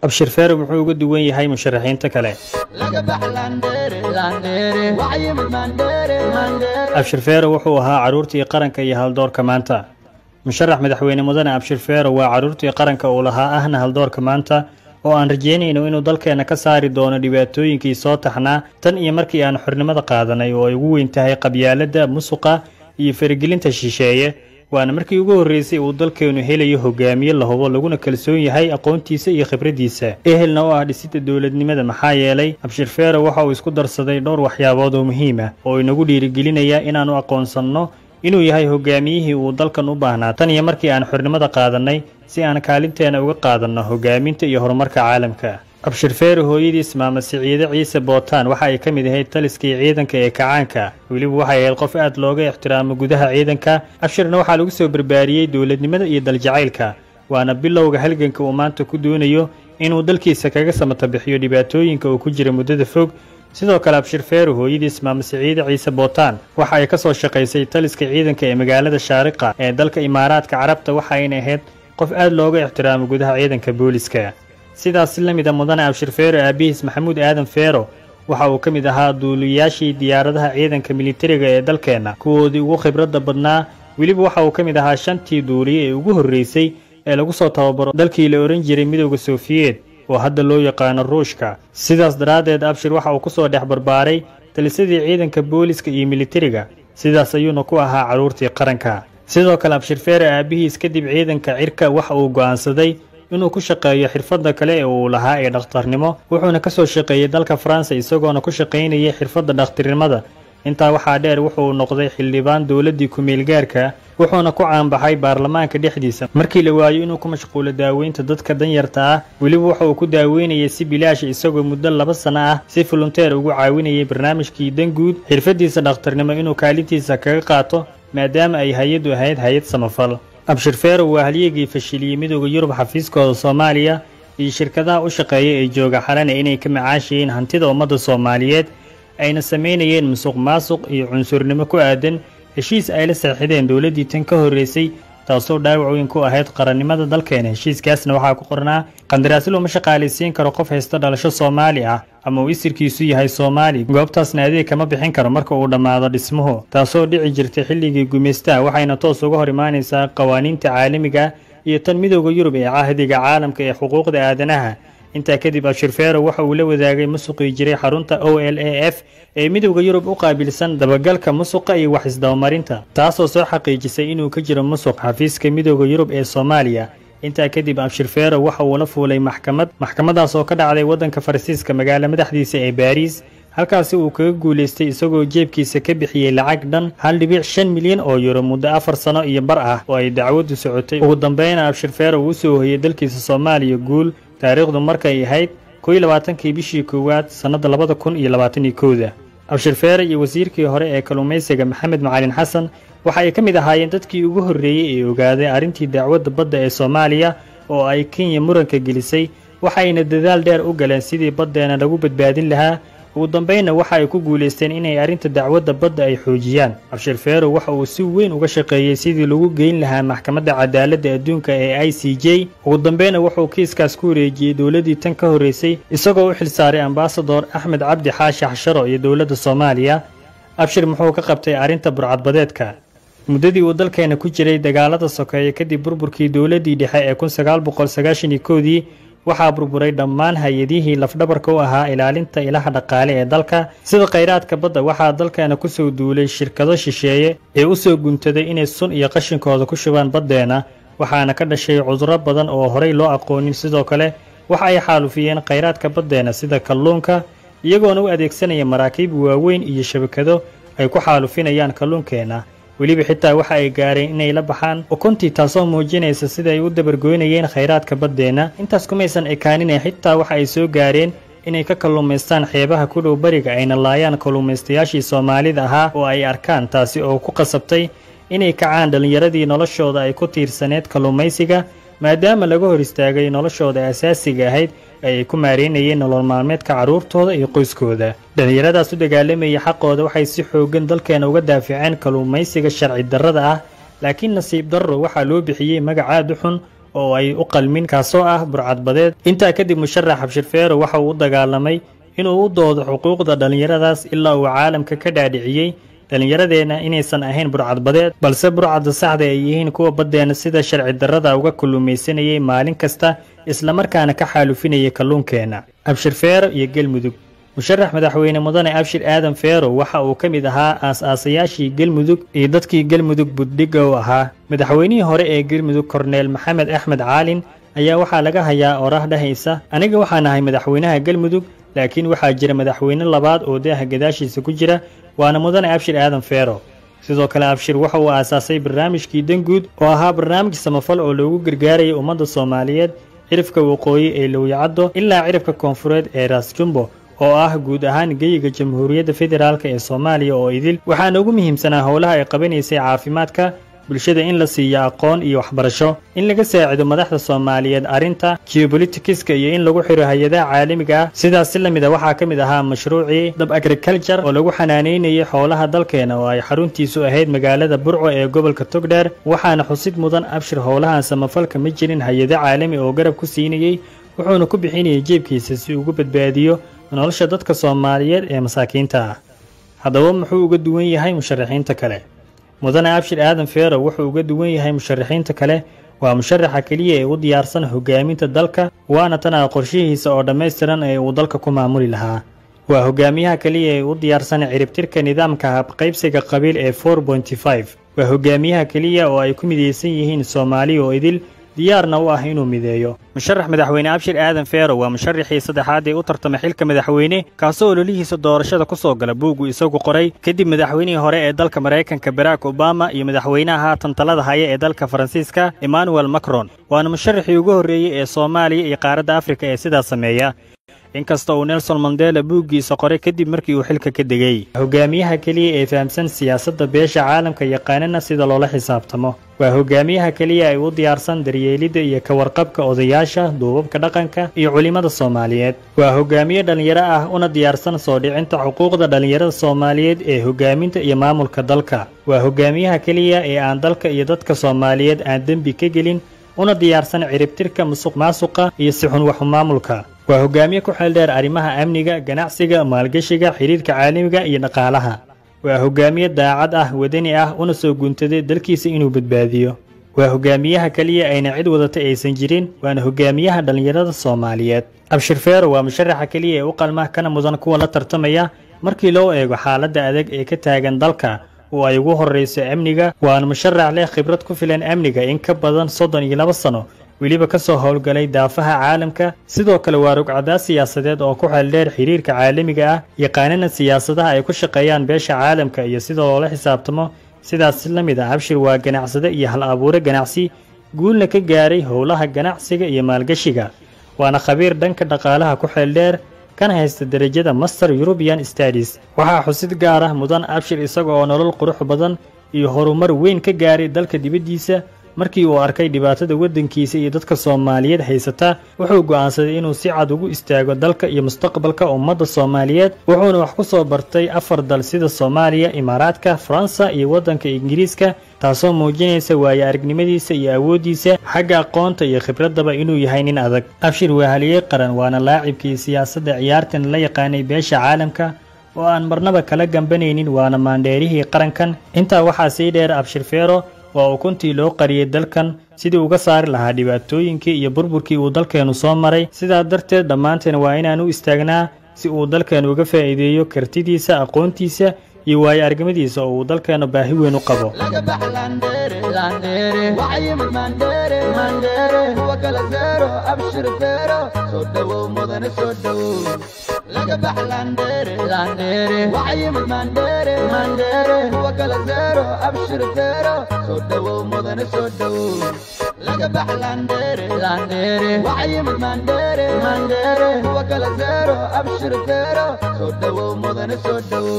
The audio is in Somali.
abshir feero wuxuu uga duwan yahay musharaxiinta kale. abshir feero wuxuu ahaa caruurtii qaranka iyo haldoorka maanta. musharax madaxweyne mudane abshir feero waa caruurtii qaranka uu lahaa ahna haldoorka maanta oo aan rajeynayno inuu dalkeena ka saari doono dhibaatooyinkii soo taxnaa tan iyo markii aan xornimada qaadanay oo ay ugu weyn tahay qabyaalada, musuqa iyo faragelinta shisheeye. waana markii ugu horeysay uu dalkeenu helayo hogaamiye la hubo laguna kalsoon yahay aqoontiisa iyo khibradiisa ehelna oo ah dhisida dawladnimada. maxaa yeelay abshir feero waxa uu isku darsaday dhowr waxyaabood oo muhiim ah oo inagu dhiirigelinaya inaanu aqoonsanno inuu yahay hogaamiyihii uu dalkan u baahnaa tan iyo markii aan xornimada qaadanay si aan kaalinteena uga qaadanno hogaaminta iyo horumarka caalamka. abshir feero hooyadiis maama Siciide Ciise Bootaan waxa ay ka mid ahayd taliskii ciidanka ee kacaanka, weliba waxay ahayd qof aad looga ixtiraamo gudaha ciidanka. abshirna waxaa lagu soo barbaariyey dawladnimada iyo daljacaylka, waana bilowga halganka uu maanta ku doonayo inuu dalkiisa kaga samata bixiyo dhibaatooyinka uu ku jira muddada fog. sidoo kale abshir feero hooyadiis maama Siciide Ciise Bootaan waxa ay ka soo shaqaysay taliska ciidanka ee magaalada Shaariqa ee dalka Imaaraadka Carabta, waxayna ahayd qof aad looga ixtiraamo gudaha ciidanka booliska. sidaas la mid ah mudane abshir feero aabihiis Maxamuud Aadan Feero waxa uu ka mid ahaa duuliyaashii diyaaradaha ciidanka militariga ee dalkeena kuwoodii ugu khibradda badnaa, weliba waxa uu ka mid ahaa 5tii duuliye ee ugu horreysay ee lagu soo tababaro dalkii la oran jiray midowga Soofiyeed oo hadda loo yaqaano Ruushka. sidaas daraadeed abshir waxa uu ku soo dhex barbaaray talisadii ciidanka booliska iyo militariga, sidaas ayuuna ku ahaa caruurtii qaranka. sidoo kale abshir feero aabihiis kadib ciidanka cirka waxa uu go'aansaday inuu ku shaqeeyo xirfadda kale ee uu lahaa ee dhakhtarnimo, wuxuuna ka soo shaqeeyay dalka France isagoona ku shaqeynayay xirfadda dhakhtarnimada. intaa waxaa dheer wuxuu noqday xildhibaan dawladdii ku-meel gaarka, wuxuuna ku caanbaxay baarlamaanka dhexdiisa markii la waayo inuu ku mashquulo daaweynta dadka danyarta ah. weliba waxa uu ku daaweynayay si bilaash isagoo muddo 2 sano ah si volunteer ugu caawinayay barnaamijkii danguud xirfadiisa dhakhtarnimo inuu kaalintiisa kaga qaato maadaama ay hay'adu ahayd hay'ad samafal. abshir feero waa halyigii fashiliyey midowga Yurub xafiiskooda Soomaaliya iyo shirkadaha u shaqeeya ee jooga xalana inay ka macaashiyeen hantida ummadda Soomaaliyeed ayna sameynayeen musuqmaasuq iyo cunsurnimo ku aadan heshiis ay la saxiixdeen dawladdii tan ka horeysay taasoo dhaawac weyn ku ahayd qarannimada dalkeena. heshiiskaasna waxaa ku qornaa qandaraasyo looma shaqaalaysiin karo qof haysta dhalasho Soomaali ah ama uu isirkiisu yahay Soomaali, goobtaasna adeeg kama bixin karo marka uu dhammaado dhismuhu, taasoo dhici jirtay xilligii gumeystaha, waxayna toos uga hor imaanaysaa qawaaniinta caalamiga iyo tan midowga Yurub ee cahdiga caalamka ee xuquuqda aadanaha. intaa kadib abshir feero waxa uu la wadaagay musuqii jiray xarunta OLAF ee midowga Yurub u qaabilsan dabagalka musuqa iyo wax isdabamarinta, taasoo soo xaqiijisay inuu ka jiro musuq xafiiska midowga Yurub ee Soomaaliya. intaa kadib abshir feero waxa uu la fuulay maxkamadaas oo ka dhacday waddanka Faransiiska magaalo madaxdiisa ee Paris, halkaasi uu kaga guuleystay isagoo jeebkiisa ka bixiyay lacag dhan 1.5 milyan oo euro muddo 4 sano iyo bar ah oo ay dacwadu socotay. ugu dambeynna abshir feero uu soo hoyay dalkiisa Soomaaliya guul taariikhdu markay ahayd 21kii bishii koowaad sanada 2021. abshir feero iyo wasiirkii hore ee kalluumaysiga Maxamed Macalin Xasan waxa ay ka mid ahaayeen dadkii ugu horreeyay ee ogaaday arrintii dacwadda badda ee Soomaaliya oo ay Kenya muranka gelisay, waxayna dadaal dheer u galeen sidii baddeena lagu badbaadin lahaa. ugu dambeynna waxa ay ku guuleysteen inay arrinta dacwadda badda ay xoojiyaan. abshir feero waxa uu si weyn uga shaqeeyay sidii lagu geyn lahaa maxkamadda cadaaladda adduunka ee ICJ. ugu dambeynna wuxuu kiiskaas ku wareejiyey dawladdii tan ka horeysay isagoo u xilsaaray ambaasador Axmed Cabdi Xaashi Xasharo iyo dawladda Soomaaliya. abshir muxuu ka qabtay arrinta burcadbadeedka muddadii uu dalkeena ku jiray dagaalada sokeeye kadib burburkii dawladdii dhexe ee 1991 waxaa burburay dhammaan hay'adihii lafdhabarka u ahaa ilaalinta ilaha dhaqaale ee dalka sida kheyraadka badda. waxaa dalkeena ku soo duulay shirkado shisheeye ee u soo guntaday inay sun iyo qashinkooda ku shubaan baddeena, waxaana ka dhashay cudurro badan oo horey loo aqoonin. sidoo kale waxa ay xaalufiyeen kheyraadka baddeena sida kalluunka iyagoona u adeegsanaya maraakiib waaweyn iyo shabakado ay ku xaalufinayaan kalluunkeena. weliba xitaa waxa ay gaareen inay la baxaan ukuntii, taasoo muujinaysa sida ay u dabargoynayeen kheyraadka baddeena. intaas kumaysan ekaaninay xitaa waxa ay soo gaareen inay ka kalluumaystaan xeebaha ku dhow bariga ayna laayaan kalluumaystayaashii Soomaalida ahaa oo ay arkaan, taasi oo ku qasabtay inay kacaan dhalinyaradii noloshooda ay ku tiirsaneed kalluumaysiga maadaama laga hor istaagay noloshooda asaasiga ahayd ay ku maareynayeen nolol maalmeedka caruurtooda iyo qoyskooda. dhalinyaradaas u dagaalamaya xaqooda waxay si xoogan dalkeena uga daaficeen kalluumaysiga sharci darrada ah, laakiin nasiib darro waxaa loo bixiyey magac aad u xun oo ay u qalmin kaasoo ah burcadbadeed. intaa kadib musharax Abshir Feero waxa uu u dagaalamay inuu u doodo xuquuqda dhalinyaradaas ilaa uu caalamka ka dhaadhiciyay dhalinyaradeena inaysan ahayn burcadbadeed balse burcadda saxda ay yihiin kuwa baddeena sida sharci darrada uga kullumaysanayay maalin kasta isla markaana ka xaalufinayay kalluunkeena. Abshir Feero iyo Galmudug. musharax madaxweyne mudane Abshir Aadan Feero waxa uu ka mid ahaa aas-aasayaashii Galmudug iyo dadkii Galmudug buddiga u ahaa. madaxweynihii hore ee Galmudug Korneel Maxamed Axmed Caalin ayaa waxaa laga hayaa oraah dhahaysa aniga waxaan ahay madaxweynaha Galmudug laakiin waxaa jira madaxweyne labaad oo daaha gadaashiisa ku jira waana mudane Abshir Aadan Feero. sidoo kale Abshir waxa uu aasaasay barnaamijkii Danguud oo ahaa barnaamij samafal oo loogu gargaarayay ummadda Soomaaliyeed cirifka waqooyi ee Lowyacaddo ilaa cirifka koonfureed ee Ras Jumbo oo ah guud ahaan geyiga Jamhuuriyadda Federaalka ee Soomaaliya oo idil. waxaana ugu muhiimsanaa howlaha ay qabanaysay caafimaadka bulshada in la siiyo aqoon iyo waxbarasho, in laga saacido madaxda Soomaaliyeed arrinta geopoliticska iyo in lagu xiro hay'adaha caalamiga ah. sidaas si lamid ah waxaa ka mid ahaa mashruucii Dab Agriculture oo lagu xanaaneynayay xoolaha dalkeena oo ay xaruntiisu ahayd magaalada Burco ee gobolka Togdheer. waxaana xusid mudan Abshir howlahan samafalka ma jirin hay'ado caalami oo garab ku siinayay, wuxuuna ku bixinayay jeebkiisa si uu ugu badbaadiyo nolosha dadka Soomaaliyeed ee masaakiinta ah. haddaba muxuu uga duwan yahay musharaxiinta kale? mudane Abshir Aadan Feero wuxuu uga duwan yahay musharaxiinta kale waa musharaxa kaliya ee u diyaarsan hogaaminta dalka, waana tan qorshihiisa oo dhammaystiran ee uu dalka ku maamuli lahaa. waa hogaamiyaha kaliya ee u diyaarsan ciribtirka nidaamka habqaybsiga qabiil ee 4.5. waa hogaamiyaha kaliya oo ay ku midaysan yihiin Soomaali oo idil diyaarna u ah inuu mideeyo. musharax madaxweyne Abshir Aadan Feero waa musharaxii saddexaad ee u tartamay xilka madaxweyne kaasoo ololihiisa doorashada ku soo gala buugu isagu qoray kadib madaxweynihii hore ee dalka Mareykanka Barack Obama iyo madaxweynaha haatan talada haya ee dalka Faransiiska Emmanuel Macron. waana musharaxii ugu horreeyay ee Soomaaliya iyo qaaradda Afrika ee sidaas sameeya, inkasta uu Nelson Mandela buuggiisa qoray kadib markii uu xilka ka degay. hogaamiyaha kaliya ee fahamsan siyaasadda beesha caalamka yaqaanana sida loola xisaabtamo. waa hogaamiyaha kaliya ay u diyaarsan daryeelidda iyo ka warqabka odayaasha, duubabka dhaqanka iyo culimada Soomaaliyeed. waa hogaamiye dhalinyaro ah una diyaarsan soo dhicinta xuquuqda dhalinyarada Soomaaliyeed ee hogaaminta iyo maamulka dalka. waa hogaamiyaha kaliya ee aan dalka iyo dadka Soomaaliyeed aan dembi ka gelin una diyaarsan ciribtirka musuqmaasuqa iyo si xun wax maamulka. waa hogaamiye ku xeel dheer arrimaha amniga, ganacsiga, maalgashiga, xiriirka caalamiga iyo dhaqaalaha. waa hogaamiye daacad ah, wadani ah, una soo guntaday dalkiisa inuu badbaadiyo. waa hogaamiyaha kaliya ayna cid wadata aysan jirin, waana hogaamiyaha dhalinyarada Soomaaliyeed. Abshir Feero waa musharaxa kaliya ee u qalma kana mudan kuwa la tartamaya markii loo eego xaaladda adag ee ka taagan dalka oo ay ugu horreyso amniga. waana musharax leh khibrad ku filan amniga in ka badan 32 sano, weliba ka soo howlgalay daafaha caalamka. sidoo kale waa rugcadaa siyaasadeed oo ku xeel dheer xiriirka caalamiga ah, yaqaanana siyaasadaha ay ku shaqeeyaan beesha caalamka iyo sida loola xisaabtamo. sidaas la mid ah Abshir waa ganacsade iyo hal abuure ganacsi, guulna ka gaaray howlaha ganacsiga iyo maalgashiga. waana khabiir dhanka dhaqaalaha ku xeel dheer kana haysta darajada Master European Studies. waxaa xusid gaar ah mudan Abshir isaga oo nolol qurux badan iyo horumar weyn ka gaaray dalka dibaddiisa. markii uu arkay dhibaatada waddankiisa iyo dadka Soomaaliyeed haysata, wuxuu go'aansaday inuu si cad ugu istaago dalka iyo mustaqbalka ummadda Soomaaliyeed. wuxuuna wax ku soo bartay 4 dal sida Soomaaliya, Imaaraadka, Faransa iyo waddanka Ingiriiska, taasoo muujinaysa waayo aragnimadiisa iyo awoodiisa xagga aqoonta iyo khibradaba inuu yahay nin adag. Abshir waa haliyey qaran, waana laacibkii siyaasadda ciyaartan la yaqaanay beesha caalamka oo aan marnaba kala gambanaynin, waana maandheerihii qarankan. intaa waxaa sii dheer Abshir Feero waa ukuntii loo qariyay dalkan sidii uga saari lahaa dhibaatooyinkii iyo burburkii uu dalkeenu soo maray. sidaa darteed dhammaanteen waa inaan u istaagnaa si uu dalkeenu uga faa'iideeyo kartidiisa, aqoontiisa iyo waayo aragnimadiisa oo uu dalkeenu baahi weyn u qabo. laga baxlandere landere waxay mandere mandere huwa kala zero Abshir Feero soo dhawo mudane soo dhawo laga baxlandere landere waxay mandere mandere huwa kala zero Abshir Feero soo dhawo mudane soo dhawo